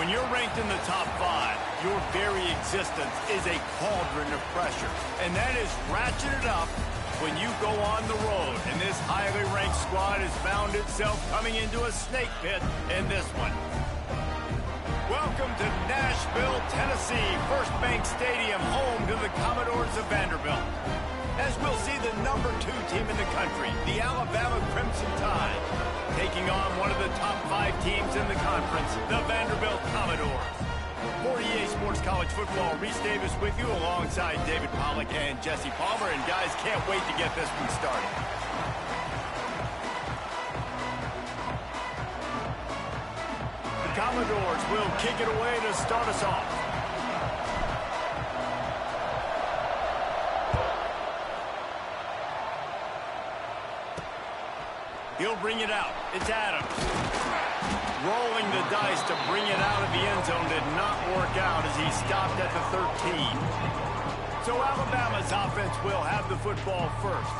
When you're ranked in the top 5, your very existence is a cauldron of pressure. And that is ratcheted up when you go on the road. And this highly ranked squad has found itself coming into a snake pit in this one. Welcome to Nashville, Tennessee, First Bank Stadium, home to the Commodores of Vanderbilt. As we'll see the number 2 team in the country, the Alabama Crimson Tide, taking on one of the top 5 teams in the conference, the Vanderbilt Commodores. For EA Sports College Football, Reese Davis with you alongside David Pollack and Jesse Palmer. And guys, can't wait to get this one started. The Commodores will kick it away to start us off. He'll bring it out. It's Adams. Rolling the dice to bring it out of the end zone did not work out as he stopped at the 13. So Alabama's offense will have the football first.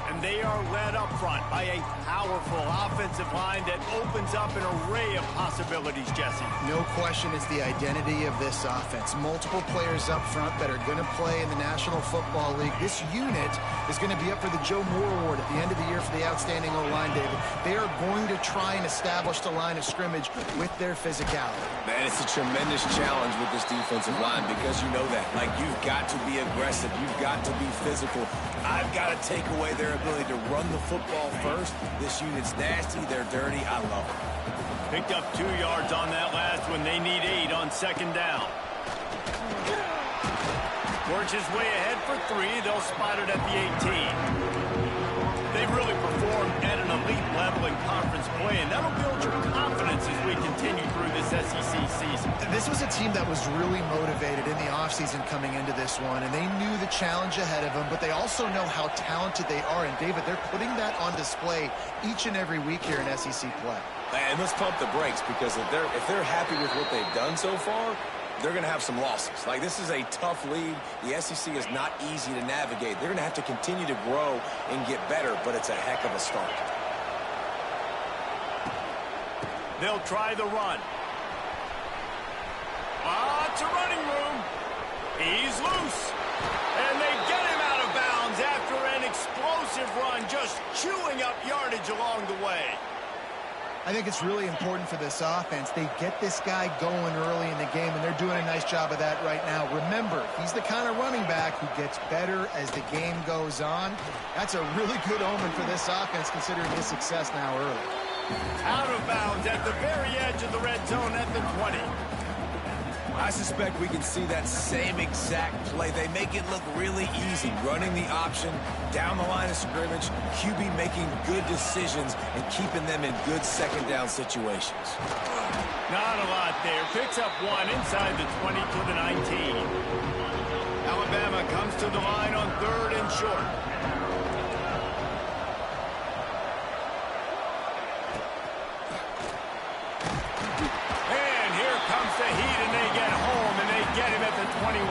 And they are led up front by a powerful offensive line that opens up an array of possibilities, Jesse. No question it's the identity of this offense. Multiple players up front that are going to play in the National Football League. This unit is going to be up for the Joe Moore Award at the end of the year for the outstanding O-line, David. They are going to try and establish the line of scrimmage with their physicality. Man, it's a tremendous challenge with this defensive line because you know that. Like, you've got to be aggressive. You've got to be physical. I've got to take away their ability to run the football first. This unit's nasty. They're dirty. I love it. Picked up 2 yards on that last one. They need 8 on second down. Works his way ahead for 3. They'll spot it at the 18. They've really performed at an elite level in conference play, and that'll build your confidence as we continue through this SEC season. This was a team that was really motivated in the offseason coming into this one, and they knew the challenge ahead of them, but they also know how talented they are. And, David, they're putting that on display each and every week here in SEC play. And let's pump the brakes because if they're happy with what they've done so far, they're going to have some losses. Like, this is a tough league. The SEC is not easy to navigate. They're going to have to continue to grow and get better, but it's a heck of a start. They'll try the run. Lots of running room. He's loose. And they get him out of bounds after an explosive run, just chewing up yardage along the way. I think it's really important for this offense. They get this guy going early in the game, and they're doing a nice job of that right now. Remember, he's the kind of running back who gets better as the game goes on. That's a really good omen for this offense, considering his success now early. Out of bounds at the very edge of the red zone at the 20. I suspect we can see that same exact play. They make it look really easy, running the option down the line of scrimmage, QB making good decisions and keeping them in good second down situations. Not a lot there. Picks up 1 inside the 20 to the 19. Alabama comes to the line on 3rd and short. The heat, and they get home, and they get him at the 21.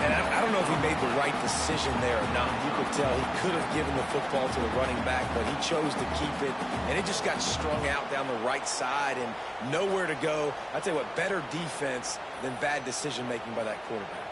And I don't know if he made the right decision there or not. You could tell he could have given the football to the running back, but he chose to keep it, and it just got strung out down the right side and nowhere to go. I tell you what, better defense than bad decision-making by that quarterback.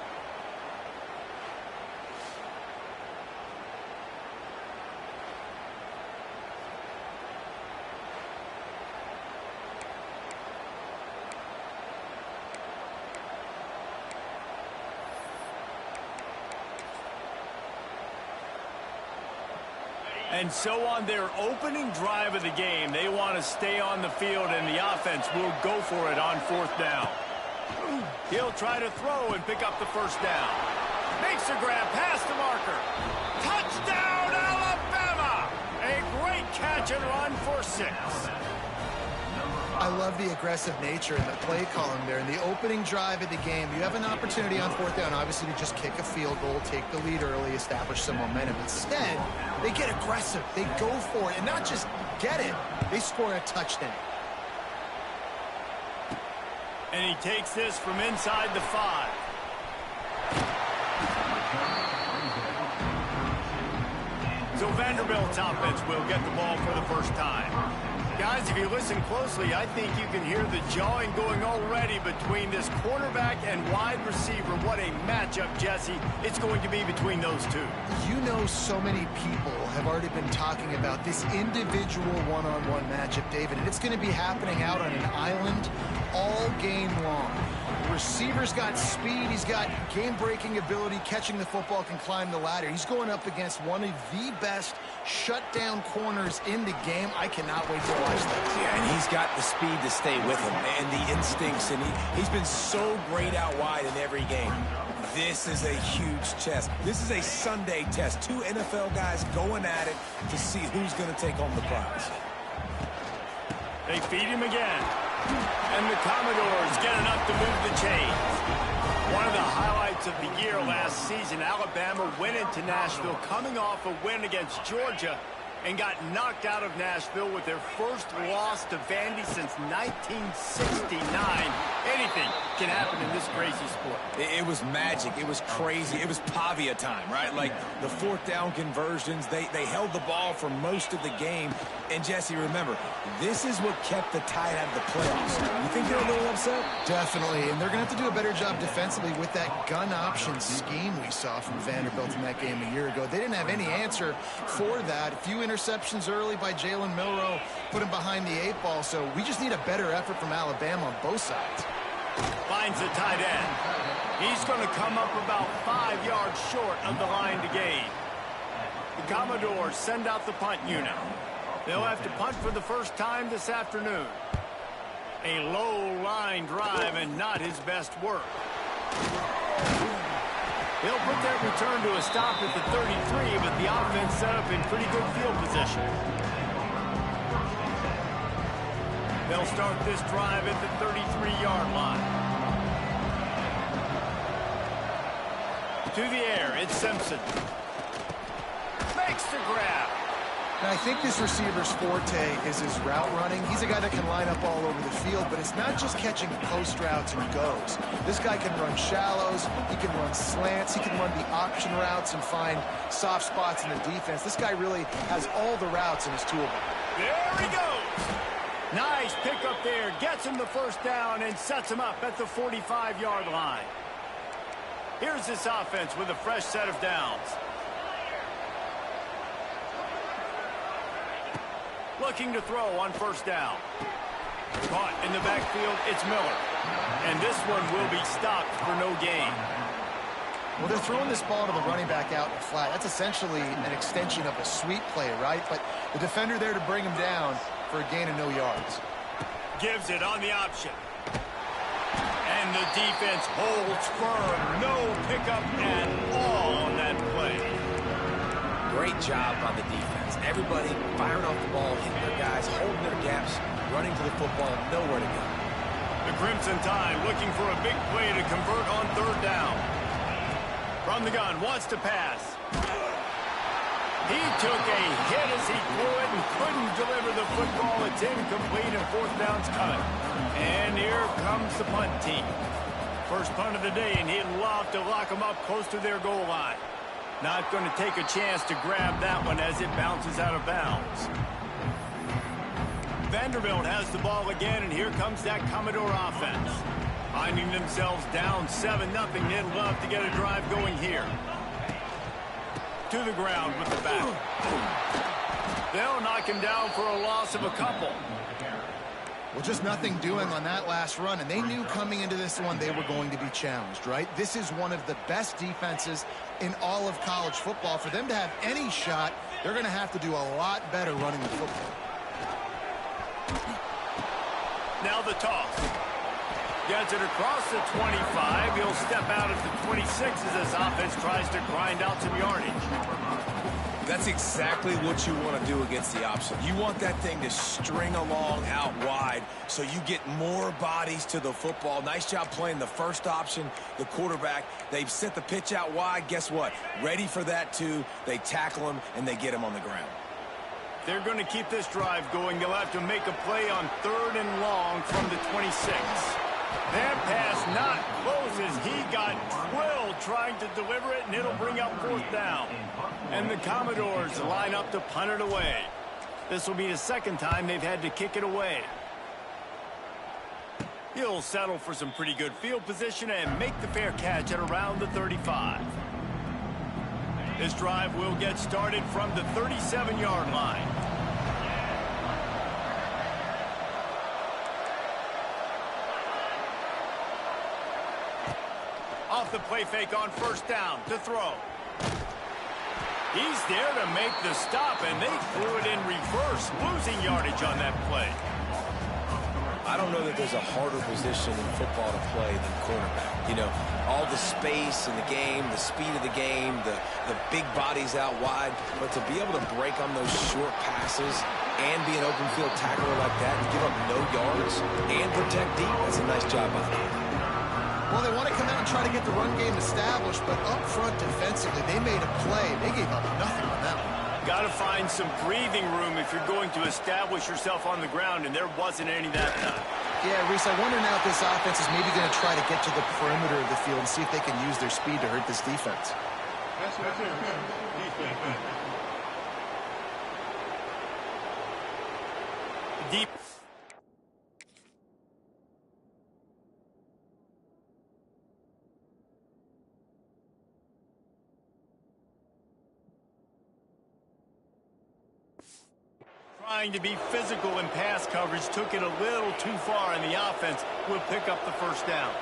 And so on their opening drive of the game, they want to stay on the field, and the offense will go for it on 4th down. He'll try to throw and pick up the 1st down. Makes a grab past the marker. Touchdown, Alabama! A great catch and run for 6. I love the aggressive nature in the play column there. In the opening drive of the game, you have an opportunity on 4th down, obviously, to just kick a field goal, take the lead early, establish some momentum. Instead, they get aggressive. They go for it, and not just get it, they score a touchdown. And he takes this from inside the 5. So Vanderbilt's offense will get the ball for the first time. Guys, if you listen closely, I think you can hear the jawing going already between this quarterback and wide receiver. What a matchup, Jesse, it's going to be between those two. You know, so many people have already been talking about this individual one-on-one matchup, David, and it's going to be happening out on an island all game long. The receiver's got speed, he's got game-breaking ability, catching the football, can climb the ladder. He's going up against one of the best shutdown corners in the game. I cannot wait to watch this. Yeah, and he's got the speed to stay with him and the instincts, and he's been so great out wide in every game. This is a huge test. This is a Sunday test. Two NFL guys going at it to see who's going to take home the prize. They feed him again. And the Commodores get enough to move the chains. One of the highlights of the year last season, Alabama went into Nashville coming off a win against Georgia and got knocked out of Nashville with their first loss to Vandy since 1969. Anything can happen in this crazy sport. It was magic. It was crazy. It was Pavia time, right? Like the fourth down conversions. They held the ball for most of the game. And, Jesse, remember, this is what kept the Tide out of the playoffs. You think they're a little upset? Definitely, and they're going to have to do a better job defensively with that gun option scheme we saw from Vanderbilt in that game a year ago. They didn't have any answer for that. A few interceptions early by Jalen Milroe put him behind the 8 ball, so we just need a better effort from Alabama on both sides. Finds the tight end. He's going to come up about 5 yards short of the line to gain. The Commodores send out the punt unit. They'll have to punt for the first time this afternoon. A low line drive and not his best work. They'll put that return to a stop at the 33, but the offense set up in pretty good field position. They'll start this drive at the 33-yard line. To the air, it's Simpson. Makes the grab. And I think this receiver's forte is his route running. He's a guy that can line up all over the field, but it's not just catching post routes and goes. This guy can run shallows, he can run slants, he can run the option routes and find soft spots in the defense. This guy really has all the routes in his toolbox. There he goes. Nice pickup there. Gets him the first down and sets him up at the 45-yard line. Here's this offense with a fresh set of downs. Looking to throw on first down. Caught in the backfield, it's Miller. And this one will be stopped for no gain. Well, they're throwing this ball to the running back out in the flat. That's essentially an extension of a sweep play, right? But the defender there to bring him down for a gain of no yards. Gives it on the option. And the defense holds firm. No pickup at all on that play. Great job on the defense. Everybody firing off the ball, hitting their guys, holding their gaps, running to the football, nowhere to go. The Crimson Tide looking for a big play to convert on third down. From the gun, wants to pass. He took a hit as he threw it and couldn't deliver the football. It's incomplete and fourth down's cut. And here comes the punt team. First punt of the day, and he'd love to lock them up close to their goal line. Not going to take a chance to grab that one as it bounces out of bounds. Vanderbilt has the ball again, and here comes that Commodore offense. Finding themselves down 7-0, they'd love to get a drive going here. To the ground with the back. They'll knock him down for a loss of a couple. Well, just nothing doing on that last run, and they knew coming into this one they were going to be challenged, right? This is one of the best defenses in all of college football. For them to have any shot, they're going to have to do a lot better running the football. Now the toss. Gets it across the 25. He'll step out at the 26 as this offense tries to grind out some yardage. That's exactly what you want to do against the option. You want that thing to string along out wide so you get more bodies to the football. Nice job playing the first option, the quarterback. They've sent the pitch out wide. Guess what? Ready for that too. They tackle him and they get him on the ground. They're going to keep this drive going. They'll have to make a play on third and long from the 26. That pass not close as he got drilled trying to deliver it, and it'll bring up fourth down. And the Commodores line up to punt it away. This will be the second time they've had to kick it away. He'll settle for some pretty good field position and make the fair catch at around the 35. This drive will get started from the 37-yard line. Off the play fake on first down to throw. He's there to make the stop, and they threw it in reverse, losing yardage on that play. I don't know that there's a harder position in football to play than cornerback. You know, all the space in the game, the speed of the game, the big bodies out wide. But to be able to break on those short passes and be an open field tackler like that and give up no yards and protect deep, that's a nice job by them. Well, they want to come out and try to get the run game established, but up front defensively, they made a play. They gave up nothing on that one. Got to find some breathing room if you're going to establish yourself on the ground, and there wasn't any that time. Yeah, Reese, I wonder now if this offense is maybe going to try to get to the perimeter of the field and see if they can use their speed to hurt this defense. Deep. Trying to be physical in pass coverage, took it a little too far, and the offense will pick up the first down.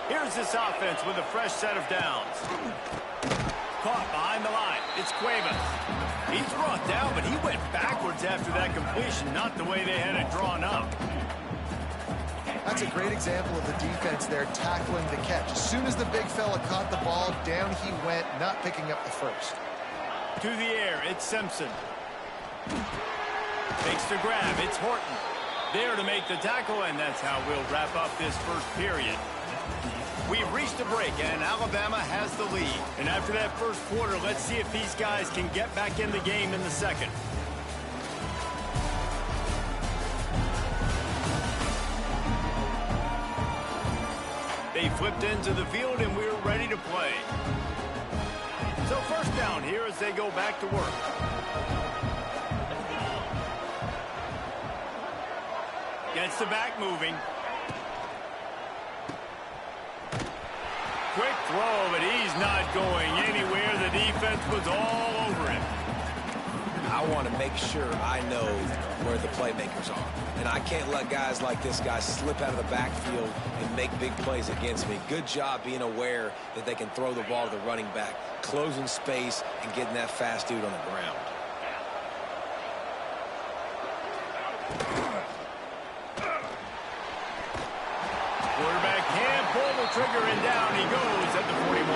Here's this offense with a fresh set of downs. Caught behind the line. It's Cuevas. He's brought down, but he went backwards after that completion, not the way they had it drawn up. That's a great example of the defense there tackling the catch. As soon as the big fella caught the ball, down he went, not picking up the first. To the air, it's Simpson. Takes the grab, it's Horton. There to make the tackle, and that's how we'll wrap up this first period. We've reached a break, and Alabama has the lead. And after that first quarter, let's see if these guys can get back in the game in the second. They flipped into the field, and we're ready to play. So first down here as they go back to work. Gets the back moving. Quick throw, but he's not going anywhere. The defense was all over him. I want to make sure I know where the playmakers are. And I can't let guys like this guy slip out of the backfield and make big plays against me. Good job being aware that they can throw the ball to the running back, closing space, and getting that fast dude on the ground. Quarterback can't pull the trigger, and down he goes at the 41.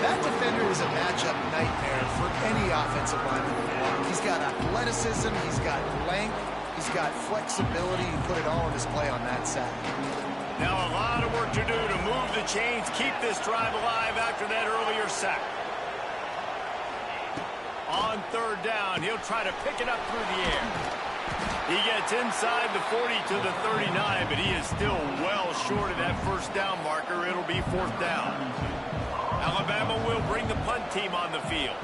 That defender is a matchup nightmare for any offensive lineman to block. He's got athleticism, he's got length, he's got flexibility. He put it all on display on that sack. Now a lot of work to do to move the chains, keep this drive alive after that earlier sack. On third down, he'll try to pick it up through the air. He gets inside the 40 to the 39, but he is still well short of that first down marker. It'll be fourth down. Alabama will bring the punt team on the field.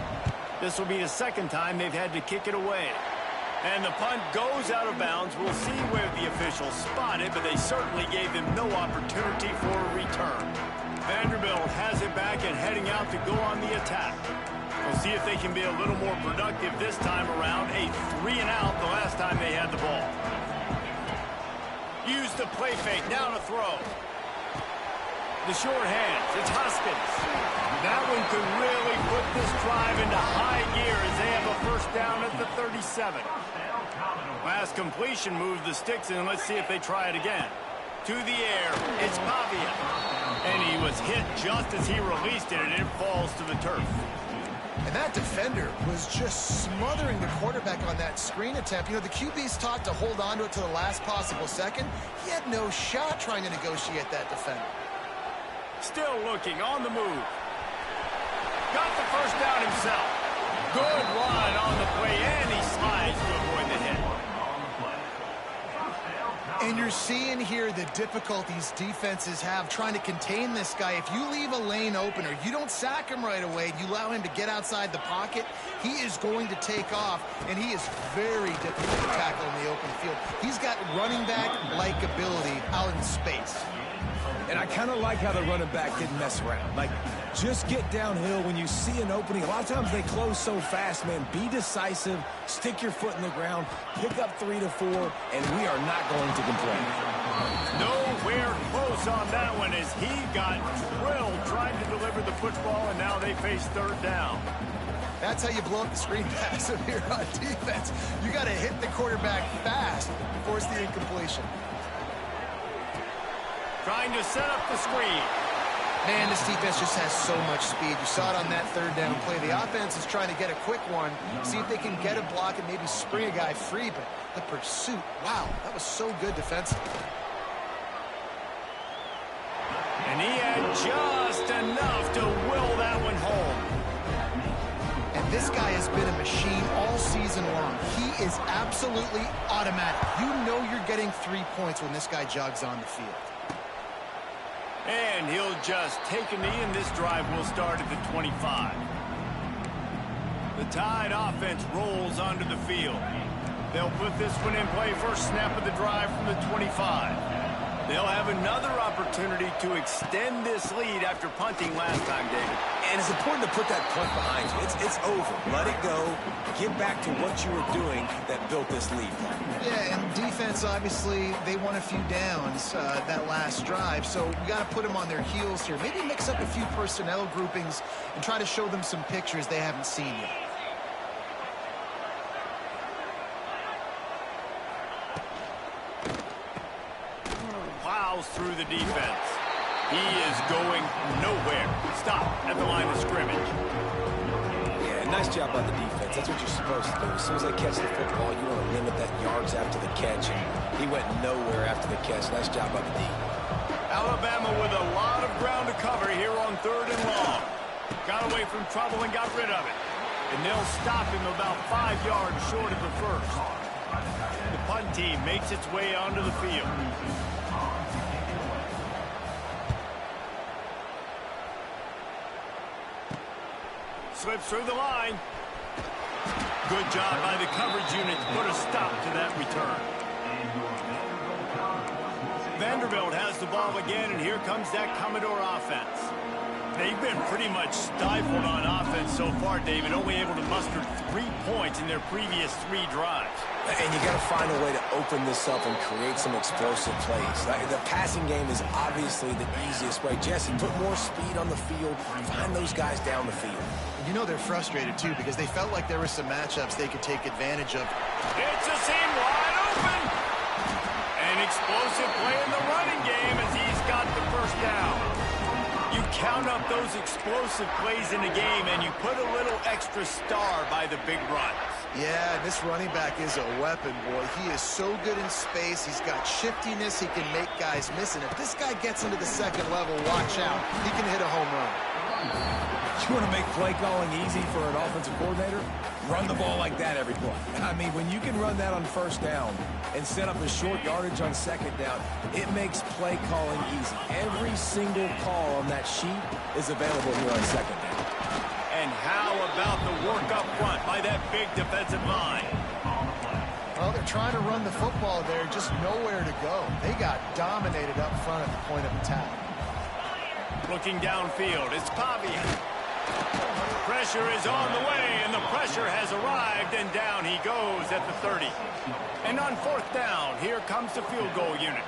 This will be the second time they've had to kick it away. And the punt goes out of bounds. We'll see where the officials spot it, but they certainly gave them no opportunity for a return. Vanderbilt has it back and heading out to go on the attack. We'll see if they can be a little more productive this time around. A 3-and-out the last time they had the ball. Use the play fake, now to throw. The short hands, it's Hoskins. That one could really put this drive into high gear as they have a first down at the 37. Last completion moved the sticks, and let's see if they try it again. To the air, it's Pavia. And he was hit just as he released it, and it falls to the turf. And that defender was just smothering the quarterback on that screen attempt. You know, the QB's taught to hold on to it to the last possible second. He had no shot trying to negotiate that defender. Still looking on the move. Got the first down himself. Good run on the play, and he slides to avoid the hit. And you're seeing here the difficulties defenses have trying to contain this guy. If you leave a lane open or you don't sack him right away, you allow him to get outside the pocket, he is going to take off, and he is very difficult to tackle in the open field. He's got running back-like ability out in space. And I kind of like how the running back didn't mess around. Like, just get downhill when you see an opening. A lot of times they close so fast, man. Be decisive, stick your foot in the ground, pick up 3 to 4, and we are not going to complain. Nowhere close on that one as he got drilled trying to deliver the football, and now they face third down. That's how you blow up the screen pass if you're on defense. You got to hit the quarterback fast and force the incompletion. Trying to set up the screen. Man, this defense just has so much speed. You saw it on that third down play. The offense is trying to get a quick one, see if they can get a block and maybe spring a guy free, but the pursuit, wow, that was so good defensively. And he had just enough to will that one home. And this guy has been a machine all season long. He is absolutely automatic. You know you're getting 3 points when this guy jogs on the field. And he'll just take a knee, and this drive will start at the 25. The Tide offense rolls onto the field. They'll put this one in play first snap of the drive from the 25. They'll have another opportunity to extend this lead after punting last time, David. And it's important to put that punt behind you. It's over. Let it go. Get back to what you were doing that built this lead. Yeah, and defense, obviously, they won a few downs that last drive, so you got to put them on their heels here. Maybe mix up a few personnel groupings and try to show them some pictures they haven't seen yet. Plows through the defense. He is going nowhere. Stop at the line of scrimmage. Yeah, nice job by the defense. That's what you're supposed to do. As soon as they catch the football, you want to limit that yards after the catch. And he went nowhere after the catch. Nice job by the D. Alabama with a lot of ground to cover here on 3rd and long. Got away from trouble and got rid of it. And they'll stop him about 5 yards short of the first. The punt team makes its way onto the field. Slips through the line. Good job by the coverage unit to put a stop to that return. Vanderbilt has the ball again, and here comes that Commodore offense. They've been pretty much stifled on offense so far, David, only able to muster 3 points in their previous 3 drives. And you got to find a way to open this up and create some explosive plays. The passing game is obviously the easiest way. Jesse, put more speed on the field. Find those guys down the field. You know they're frustrated, too, because they felt like there were some matchups they could take advantage of. It's a seam wide open. An explosive play in the running game as he's got the first down. You count up those explosive plays in the game, and you put a little extra star by the big runs. Yeah, this running back is a weapon, boy. He is so good in space. He's got shiftiness. He can make guys miss. And if this guy gets into the second level, watch out. He can hit a home run. You want to make play calling easy for an offensive coordinator? Run the ball like that every play. I mean, when you can run that on first down and set up a short yardage on second down, it makes play calling easy. Every single call on that sheet is available here on second down. And how about the work up front by that big defensive line? Well, they're trying to run the football there, just nowhere to go. They got dominated up front at the point of attack. Looking downfield, it's Pavia. Pressure is on the way, and the pressure has arrived, and down he goes at the 30. And on 4th down, here comes the field goal unit.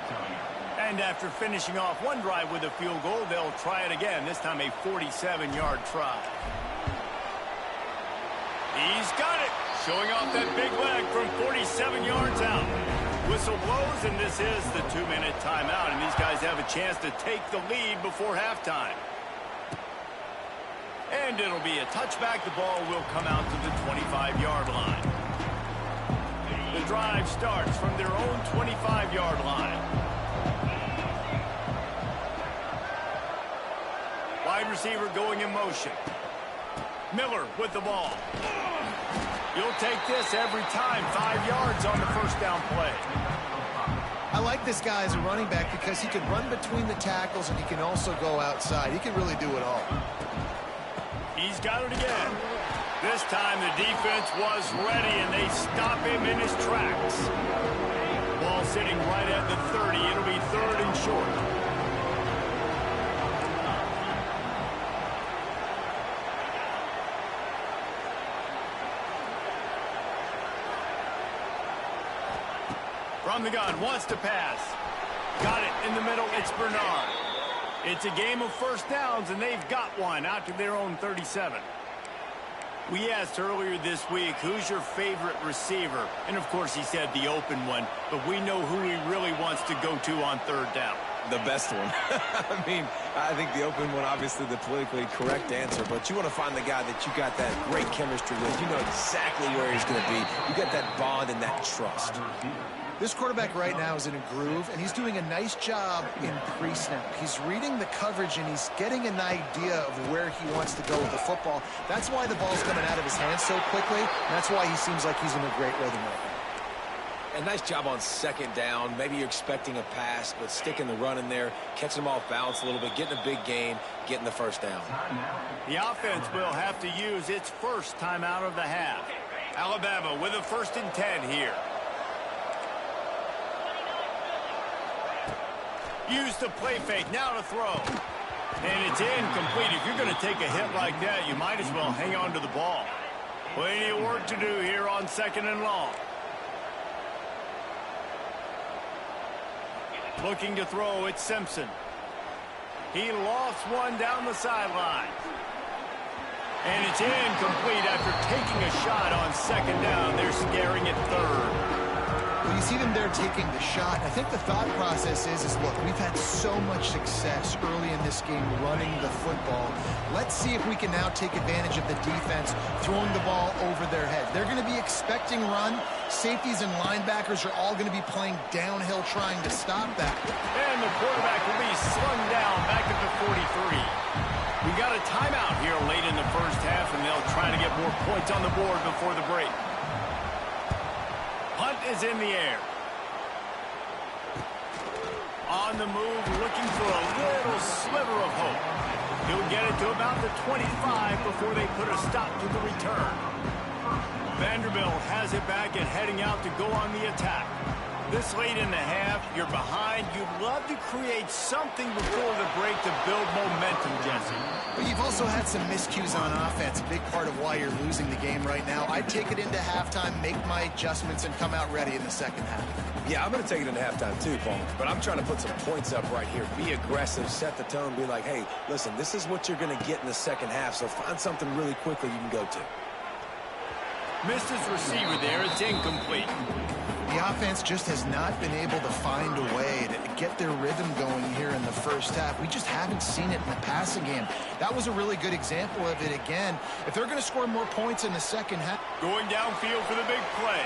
And after finishing off one drive with a field goal, they'll try it again, this time a 47-yard try. He's got it, showing off that big leg from 47 yards out. Whistle blows, and this is the 2-minute timeout, and these guys have a chance to take the lead before halftime. And it'll be a touchback. The ball will come out to the 25-yard line. The drive starts from their own 25-yard line. Wide receiver going in motion. Miller with the ball. You'll take this every time. 5 yards on the first down play. I like this guy as a running back because he can run between the tackles and he can also go outside. He can really do it all. He's got it again. This time the defense was ready, and they stop him in his tracks. Ball sitting right at the 30. It'll be 3rd and short. From the gun, wants to pass. Got it in the middle. It's Bernard. It's a game of first downs, and they've got one out to their own 37. We asked earlier this week, who's your favorite receiver? And, of course, he said the open one, but we know who he really wants to go to on 3rd down. The best one. I mean, I think the open one, obviously the politically correct answer, but you want to find the guy that you got that great chemistry with. You know exactly where he's going to be. You got that bond and that trust. This quarterback right now is in a groove, and he's doing a nice job in pre-snap. He's reading the coverage, and he's getting an idea of where he wants to go with the football. That's why the ball's coming out of his hands so quickly, and that's why he seems like he's in a great rhythm right now. A nice job on 2nd down. Maybe you're expecting a pass, but sticking the run in there, catching them off balance a little bit, getting a big gain, getting the 1st down. The offense will have to use its first timeout of the half. Alabama with a 1st and 10 here. Use the play fake, now to throw. And it's incomplete. If you're going to take a hit like that, you might as well hang on to the ball. Plenty of work to do here on 2nd and long. Looking to throw, it's Simpson. He lost one down the sideline. And it's incomplete after taking a shot on 2nd down. They're scaring it 3rd. Well, you see them there taking the shot. I think the thought process is look, we've had so much success early in this game running the football. Let's see if we can now take advantage of the defense throwing the ball over their head. They're going to be expecting run. Safeties and linebackers are all going to be playing downhill trying to stop that. And the quarterback will be slung down back at the 43. We got a timeout here late in the 1st half, and they'll try to get more points on the board before the break. Hunt is in the air. On the move, looking for a little sliver of hope. He'll get it to about the 25 before they put a stop to the return. Vanderbilt has it back and heading out to go on the attack. This late in the half, you're behind. You'd love to create something before the break to build momentum, Jesse. But you've also had some miscues on offense, a big part of why you're losing the game right now. I'd take it into halftime, make my adjustments, and come out ready in the 2nd half. Yeah, I'm going to take it into halftime too, Paul. But I'm trying to put some points up right here. Be aggressive, set the tone, be like, hey, listen, this is what you're going to get in the 2nd half, so find something really quickly you can go to. Missed his receiver there. It's incomplete. The offense just has not been able to find a way to get their rhythm going here in the 1st half. We just haven't seen it in the passing game. That was a really good example of it again. If they're going to score more points in the 2nd half. Going downfield for the big play.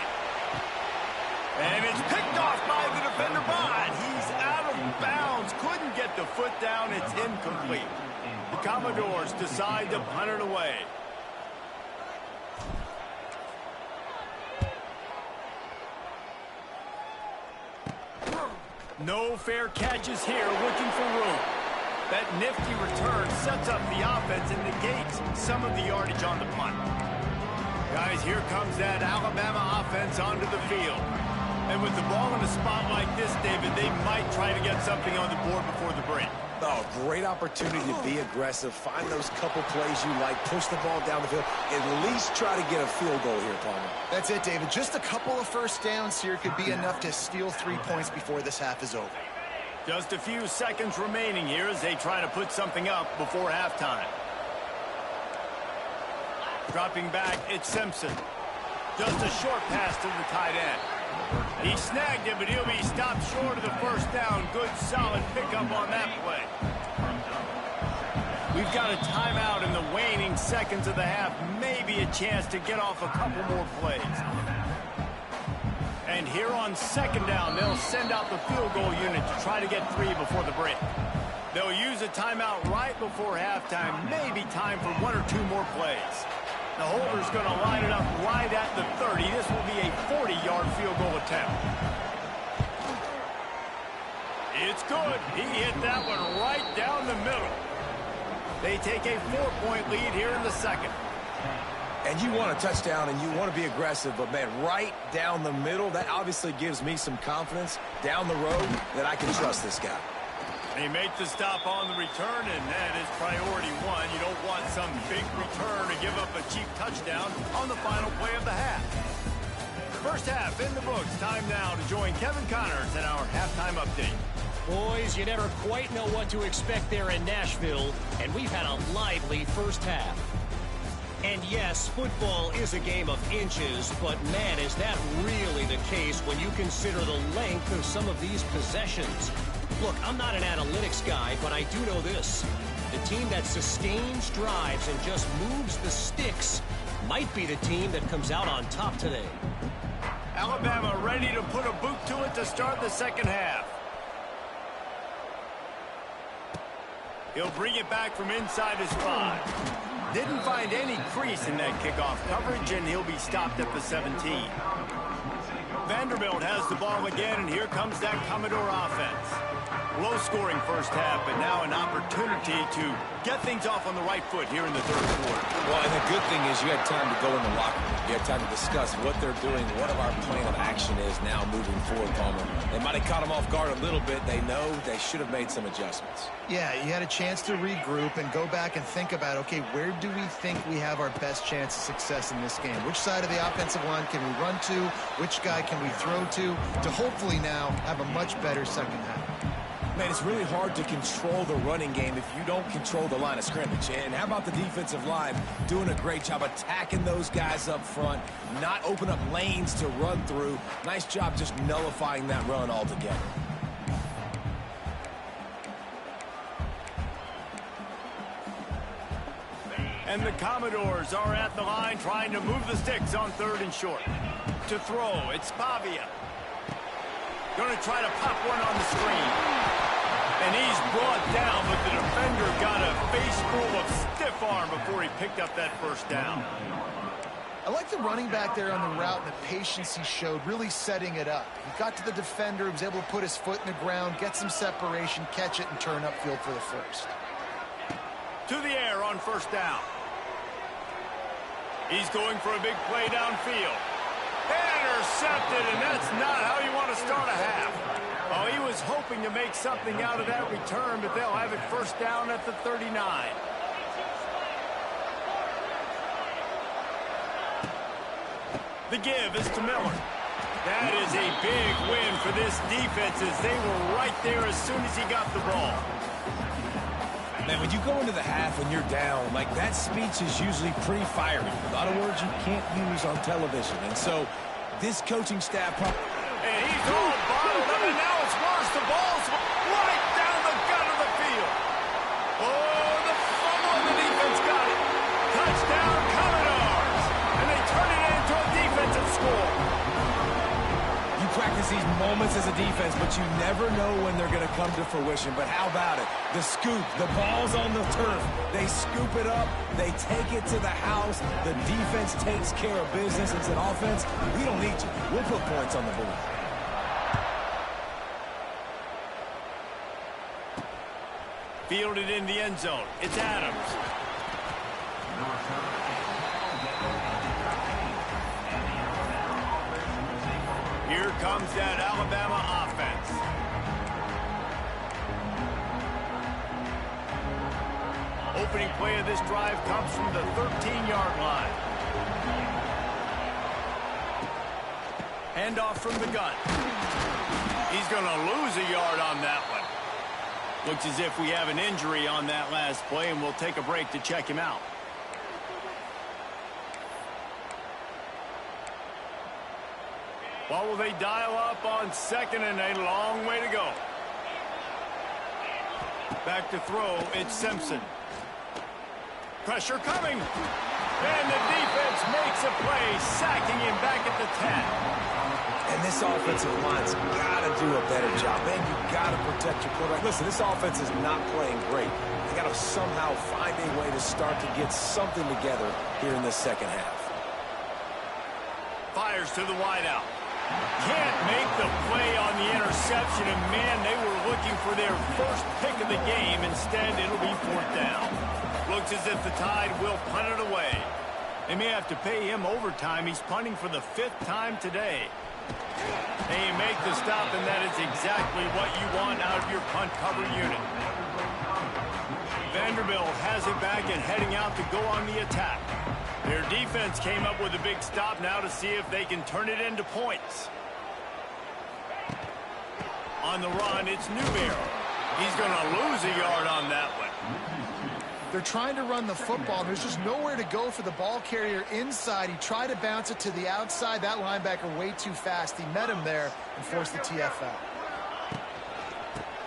And it's picked off by the defender, but he's out of bounds. Couldn't get the foot down. It's incomplete. The Commodores decide to punt it away. No fair catches here, looking for room. That nifty return sets up the offense and negates some of the yardage on the punt. Guys, here comes that Alabama offense onto the field. And with the ball in a spot like this, David, they might try to get something on the board before the break. Oh, great opportunity to be aggressive. Find those couple plays you like. Push the ball down the field. At least try to get a field goal here, Palmer. That's it, David. Just a couple of 1st downs here could be enough to steal 3 points before this half is over. Just a few seconds remaining here as they try to put something up before halftime. Dropping back, it's Simpson. Just a short pass to the tight end. He snagged it, but he'll be stopped short of the 1st down. Good, solid pickup on that play. We've got a timeout in the waning seconds of the half. Maybe a chance to get off a couple more plays. And here on 2nd down, they'll send out the field goal unit to try to get 3 before the break. They'll use a timeout right before halftime. Maybe time for 1 or 2 more plays. The holder's going to line it up right at the 30. This will be a 40-yard field goal attempt. It's good. He hit that one right down the middle. They take a 4-point lead here in the second. And you want a touchdown and you want to be aggressive, but, man, right down the middle, that obviously gives me some confidence down the road that I can trust this guy. He makes the stop on the return, and that is priority one. You don't want some big return to give up a cheap touchdown on the final play of the half. First half in the books. Time now to join Kevin Connors in our halftime update. Boys, you never quite know what to expect there in Nashville, and we've had a lively first half. And yes, football is a game of inches, but man, is that really the case when you consider the length of some of these possessions. Look, I'm not an analytics guy, but I do know this. The team that sustains drives and just moves the sticks might be the team that comes out on top today. Alabama ready to put a boot to it to start the second half. He'll bring it back from inside his 5. Didn't find any crease in that kickoff coverage, and he'll be stopped at the 17. Vanderbilt has the ball again, and here comes that Commodore offense. Low-scoring first half, but now an opportunity to get things off on the right foot here in the third quarter. Well, and the good thing is you had time to go in the locker room. You had time to discuss what they're doing, what our plan of action is now moving forward, Palmer. They might have caught them off guard a little bit. They know they should have made some adjustments. Yeah, you had a chance to regroup and go back and think about, okay, where do we think we have our best chance of success in this game? Which side of the offensive line can we run to? Which guy can we throw to hopefully now have a much better second half? Man, it's really hard to control the running game if you don't control the line of scrimmage. And how about the defensive line doing a great job attacking those guys up front, not open up lanes to run through. Nice job just nullifying that run altogether. And the Commodores are at the line trying to move the sticks on 3rd and short. To throw, it's Pavia. Going to try to pop one on the screen. And he's brought down, but the defender got a face full of stiff arm before he picked up that first down. I like the running back there on the route and the patience he showed, really setting it up. He got to the defender, he was able to put his foot in the ground, get some separation, catch it, and turn upfield for the first. To the air on first down. He's going for a big play downfield. Intercepted, and that's not how you want to start a half. Oh, he was hoping to make something out of that return, but they'll have it first down at the 39. The give is to Miller. That is a big win for this defense as they were right there as soon as he got the ball. Man, when you go into the half and you're down, like that speech is usually pretty fiery. A lot of words you can't use on television. And so this coaching staff... And he's all bottled up, and now it's worse. The ball's right down the gut of the field. Oh, the fumble, and the defense got it. Touchdown, Commodores. And they turn it into a defensive score. You practice these moments as a defense, but you never know when they're going to come to fruition. But how about it? The scoop, the ball's on the turf. They scoop it up. They take it to the house. The defense takes care of business. It's an offense. We don't need you. We'll put points on the board. Fielded in the end zone. It's Adams. Here comes that Alabama offense. Opening play of this drive comes from the 13-yard line. Handoff from the gun. He's going to lose a yard on that one. Looks as if we have an injury on that last play, and we'll take a break to check him out. What will they dial up on second and a long way to go? Back to throw, it's Simpson. Pressure coming. And the defense makes a play, sacking him back at the 10. And this offensive line's got to do a better job. Man, you got to protect your quarterback. Listen, this offense is not playing great. They got to somehow find a way to start to get something together here in the second half. Fires to the wideout. Can't make the play on the interception, and man, they were looking for their first pick of the game. Instead, it'll be 4th down. Looks as if the Tide will punt it away. They may have to pay him overtime. He's punting for the 5th time today. They make the stop, and that is exactly what you want out of your punt cover unit. Vanderbilt has it back and heading out to go on the attack. Their defense came up with a big stop now to see if they can turn it into points. On the run, it's Newberry. He's going to lose a yard on that one. They're trying to run the football. There's just nowhere to go for the ball carrier inside. He tried to bounce it to the outside. That linebacker way too fast. He met him there and forced the TFL.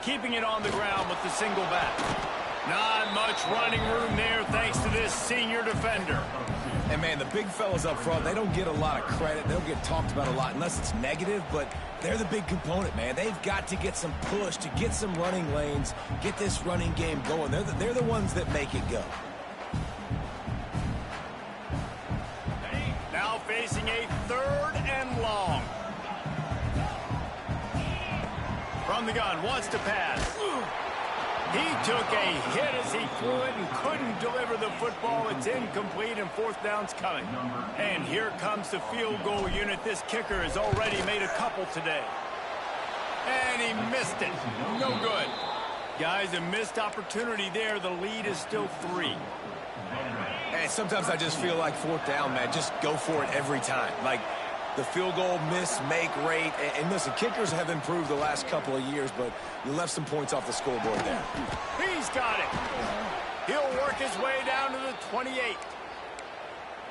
Keeping it on the ground with the single back. Not much running room there thanks to this senior defender. And, man, the big fellas up front, they don't get a lot of credit. They don't get talked about a lot unless it's negative, but they're the big component, man. They've got to get some push, to get some running lanes, get this running game going. They're the ones that make it go. Now facing a 3rd and long. From the gun, wants to pass. He took a hit as he threw it and couldn't deliver the football. It's incomplete, and 4th down's coming. And here comes the field goal unit. This kicker has already made a couple today. And he missed it. No good. Guys, a missed opportunity there. The lead is still 3. And sometimes I just feel like 4th down, man. Just go for it every time. Like, the field goal miss-make rate. And listen, kickers have improved the last couple of years, but you left some points off the scoreboard there. He's got it. He'll work his way down to the 28.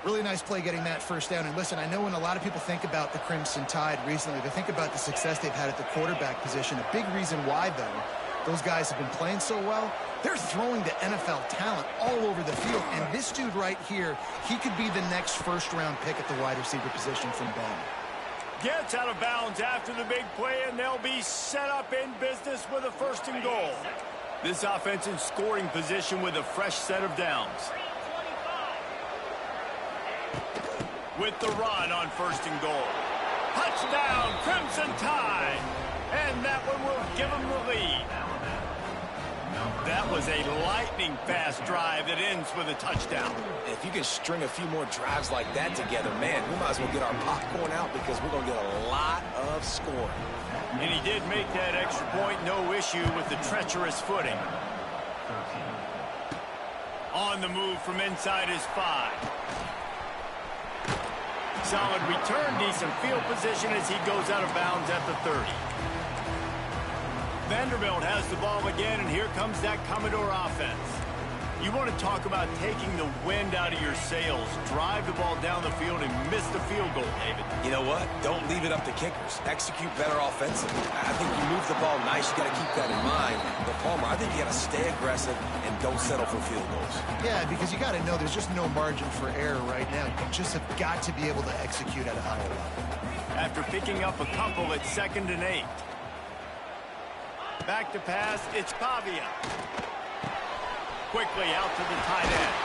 Really nice play getting that 1st down. And listen, I know when a lot of people think about the Crimson Tide recently, they think about the success they've had at the quarterback position. A big reason why, though, those guys have been playing so well, they're throwing the NFL talent all over the field. And this dude right here, he could be the next 1st-round pick at the wide receiver position from Ben. Gets out of bounds after the big play, and they'll be set up in business with a 1st and goal. This offense in scoring position with a fresh set of downs. With the run on 1st and goal. Touchdown, Crimson Tide! And that one will give them the lead. That was a lightning-fast drive that ends with a touchdown. If you can string a few more drives like that together, man, we might as well get our popcorn out because we're going to get a lot of scoring. And he did make that extra point, no issue with the treacherous footing. On the move from inside his 5. Solid return, decent field position as he goes out of bounds at the 30. Vanderbilt has the ball again, and here comes that Commodore offense. You want to talk about taking the wind out of your sails. Drive the ball down the field and miss the field goal, David. You know what? Don't leave it up to kickers. Execute better offensively. I think you move the ball nice. You got to keep that in mind. But, Palmer, I think you got to stay aggressive and don't settle for field goals. Yeah, because you got to know there's just no margin for error right now. You just have got to be able to execute at a higher level. After picking up a couple at 2nd and 8. Back to pass, it's Pavia. Quickly out to the tight end.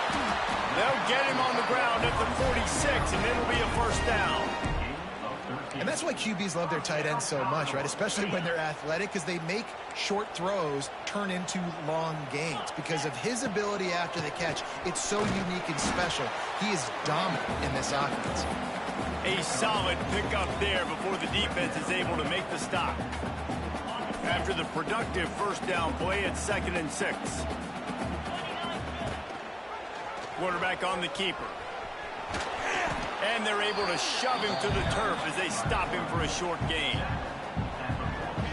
They'll get him on the ground at the 46, and it'll be a 1st down. And that's why QBs love their tight ends so much, right? Especially when they're athletic, because they make short throws turn into long gains. Because of his ability after the catch, it's so unique and special. He is dominant in this offense. A solid pickup there before the defense is able to make the stop. After the productive 1st down play at 2nd and 6. Quarterback on the keeper. And they're able to shove him to the turf as they stop him for a short gain.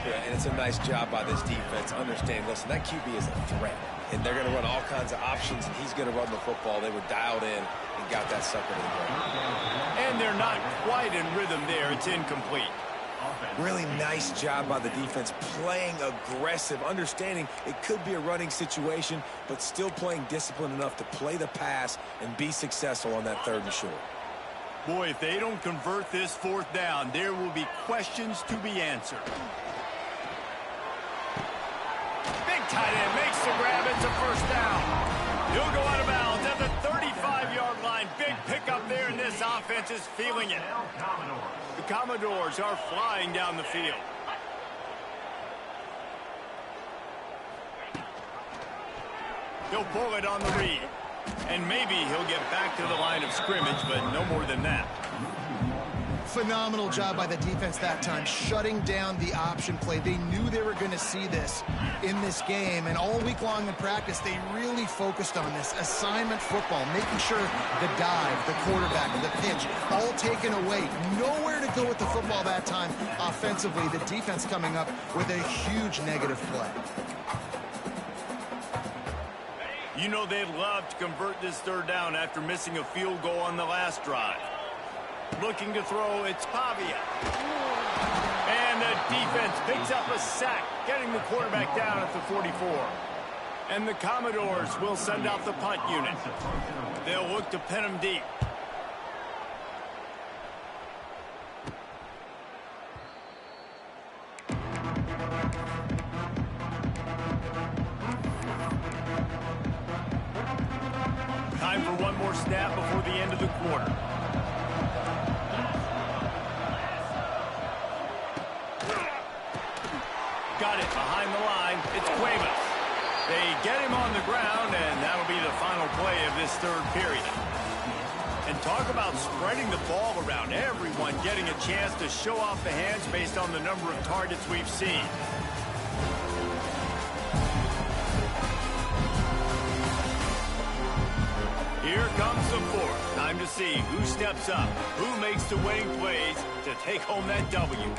Yeah, and it's a nice job by this defense. Understand, listen, that QB is a threat. And they're going to run all kinds of options, and he's going to run the football. They were dialed in and got that sucker to the ground. And they're not quite in rhythm there. It's incomplete. Really nice job by the defense, playing aggressive, understanding it could be a running situation, but still playing disciplined enough to play the pass and be successful on that 3rd and short. Boy, if they don't convert this 4th down, there will be questions to be answered. Big tight end makes the grab. It's a 1st down. He'll go out of bounds at the 35-yard line. Big pickup there in this offense. defense is feeling it. The Commodores are flying down the field. He'll pull it on the read. And maybe he'll get back to the line of scrimmage, but no more than that. Phenomenal job by the defense that time, shutting down the option play. They knew they were going to see this in this game, and all week long in practice, they really focused on this assignment football, making sure the dive, the quarterback, the pitch, all taken away. Nowhere to go with the football that time offensively. The defense coming up with a huge negative play. You know they'd love to convert this third down after missing a field goal on the last drive. Looking to throw, it's Pavia. And the defense picks up a sack, getting the quarterback down at the 44. And the Commodores will send out the punt unit. They'll look to pin him deep. Time for one more snap before the end of the quarter. Got it behind the line. It's Cuevas. They get him on the ground, and that'll be the final play of this third period. And talk about spreading the ball around. Everyone getting a chance to show off the hands based on the number of targets we've seen. Here comes the fourth. Time to see who steps up, who makes the winning plays to take home that W.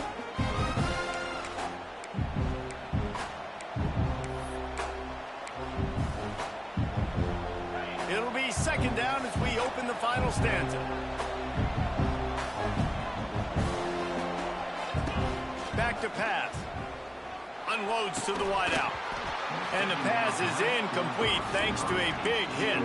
It'll be second down as we open the final stanza. Back to pass. Unloads to the wideout. And the pass is incomplete thanks to a big hit.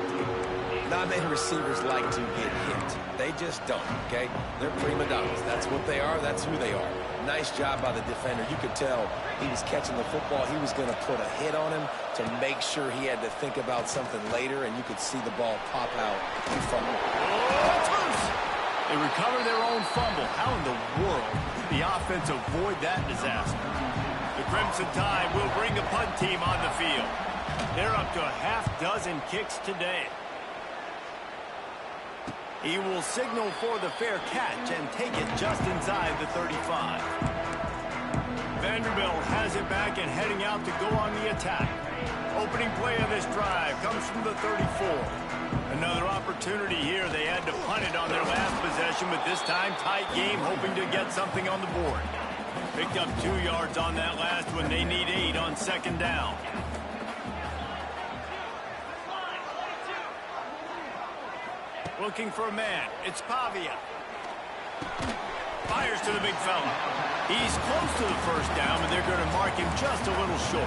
Not many receivers like to get hit. They just don't, okay? They're prima donnas. That's what they are. That's who they are. Nice job by the defender. You could tell he was catching the football. He was going to put a hit on him to make sure he had to think about something later, and you could see the ball pop out in front of him. Oh, it's loose. They recover their own fumble. How in the world did the offense avoid that disaster? The Crimson Tide will bring the punt team on the field. They're up to a half dozen kicks today. He will signal for the fair catch and take it just inside the 35. Vanderbilt has it back and heading out to go on the attack. Opening play of this drive comes from the 34. Another opportunity here. They had to punt it on their last possession, but this time tight game, hoping to get something on the board. Picked up 2 yards on that last one. They need 8 on second down. Looking for a man. It's Pavia. Fires to the big fella. He's close to the first down, but they're going to mark him just a little short.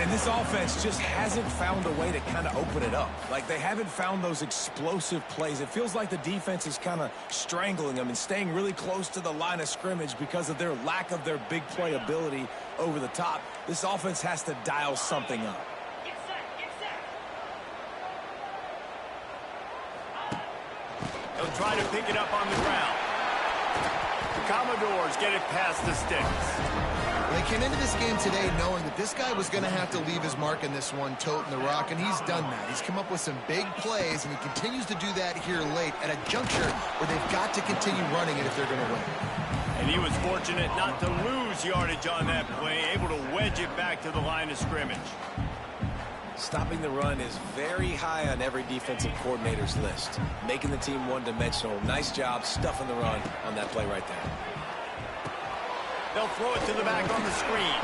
And this offense just hasn't found a way to kind of open it up. Like, they haven't found those explosive plays. It feels like the defense is kind of strangling them and staying really close to the line of scrimmage because of their lack of their big play ability over the top. This offense has to dial something up. They'll try to pick it up on the ground. The Commodores get it past the sticks. They came into this game today knowing that this guy was going to have to leave his mark in this one, toting the rock, and he's done that. He's come up with some big plays, and he continues to do that here late at a juncture where they've got to continue running it if they're going to win. And he was fortunate not to lose yardage on that play, able to wedge it back to the line of scrimmage. Stopping the run is very high on every defensive coordinator's list. Making the team one-dimensional. Nice job stuffing the run on that play right there. They'll throw it to the back on the screen.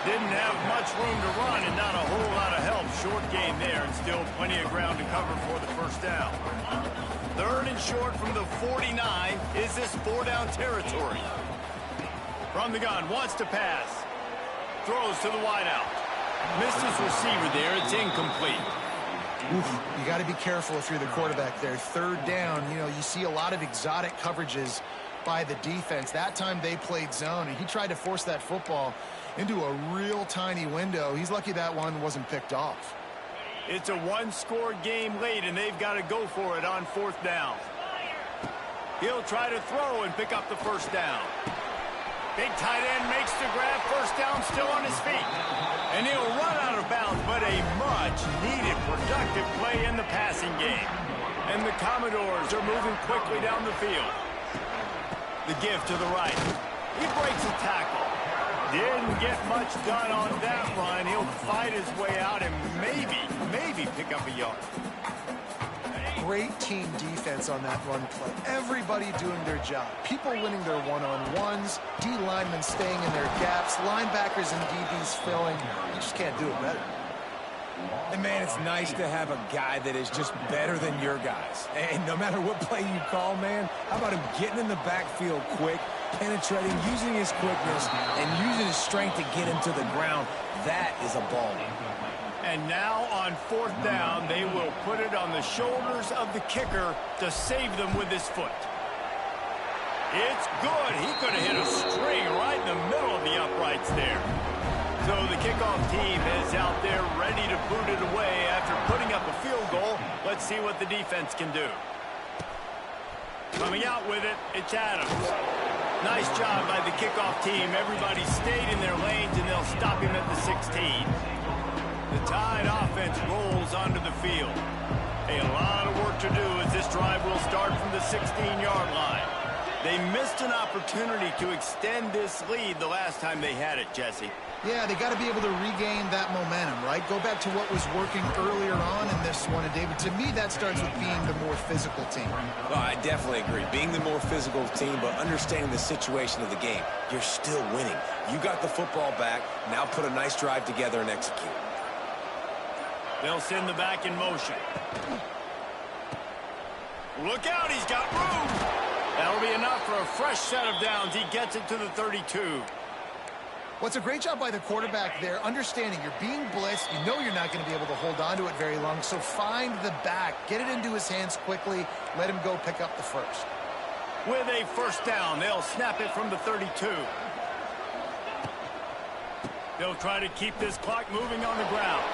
Didn't have much room to run and not a whole lot of help. Short gain there and still plenty of ground to cover for the first down. Third and short from the 49. Is this 4-down territory? From the gun, wants to pass. Throws to the wideout. Missed his receiver there. It's incomplete. Oof, you got to be careful if you're the quarterback there. Third down, you know, you see a lot of exotic coverages by the defense. That time they played zone, and he tried to force that football into a real tiny window. He's lucky that one wasn't picked off. It's a one-score game late, and they've got to go for it on fourth down. He'll try to throw and pick up the first down. Big tight end makes the grab. First down, still on his feet. And he'll run out of bounds, but a much-needed productive play in the passing game. And the Commodores are moving quickly down the field. The give to the right. He breaks a tackle. Didn't get much done on that run. He'll fight his way out and maybe pick up a yard. Great team defense on that run play. Everybody doing their job. People winning their one-on-ones, D linemen staying in their gaps, linebackers and DBs filling. You just can't do it better. And, man, it's nice to have a guy that is just better than your guys. And no matter what play you call, man, how about him getting in the backfield quick, penetrating, using his quickness, and using his strength to get him to the ground. That is a ball. And now on fourth down, they will put it on the shoulders of the kicker to save them with his foot. It's good. He could have hit a string right in the middle of the uprights there. So the kickoff team is out there ready to boot it away after putting up a field goal. Let's see what the defense can do. Coming out with it, it's Adams. Nice job by the kickoff team. Everybody stayed in their lanes, and they'll stop him at the 16. The Tide offense rolls onto the field. A lot of work to do as this drive will start from the 16-yard line. They missed an opportunity to extend this lead the last time they had it, Jesse. Yeah, they got to be able to regain that momentum, right? Go back to what was working earlier on in this one. And, David, to me, that starts with being the more physical team. Well, I definitely agree. Being the more physical team, but understanding the situation of the game. You're still winning. You got the football back. Now put a nice drive together and execute. They'll send the back in motion. Look out, he's got room. That'll be enough for a fresh set of downs. He gets it to the 32. What's a great job by the quarterback there, understanding you're being blitzed, you know you're not going to be able to hold on to it very long, so find the back, get it into his hands quickly, let him go pick up the first. With a first down, they'll snap it from the 32. They'll try to keep this clock moving on the ground.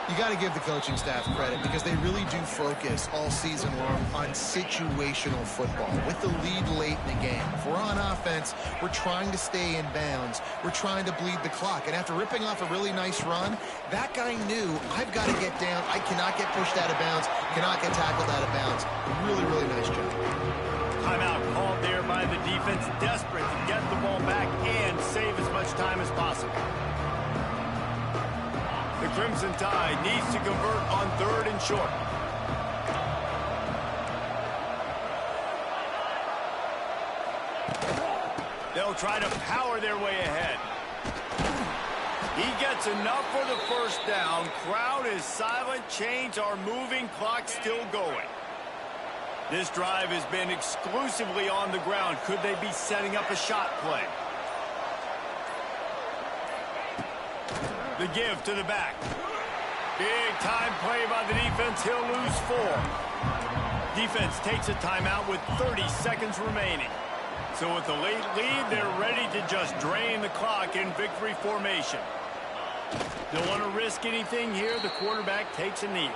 You got to give the coaching staff credit because they really do focus all season long on situational football. With the lead late in the game, if we're on offense, we're trying to stay in bounds. We're trying to bleed the clock. And after ripping off a really nice run, that guy knew, I've got to get down. I cannot get pushed out of bounds, cannot get tackled out of bounds. Really, really nice job. Timeout called there by the defense, desperate to get the ball back and save as much time as possible. The Crimson Tide needs to convert on 3rd and short. They'll try to power their way ahead. He gets enough for the first down. Crowd is silent. Chains are moving. Clock still going. This drive has been exclusively on the ground. Could they be setting up a shot play? The give to the back. Big time play by the defense. He'll lose 4. Defense takes a timeout with 30 seconds remaining. So with the late lead, they're ready to just drain the clock in victory formation. Don't want to risk anything here. The quarterback takes a knee.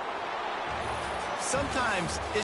Sometimes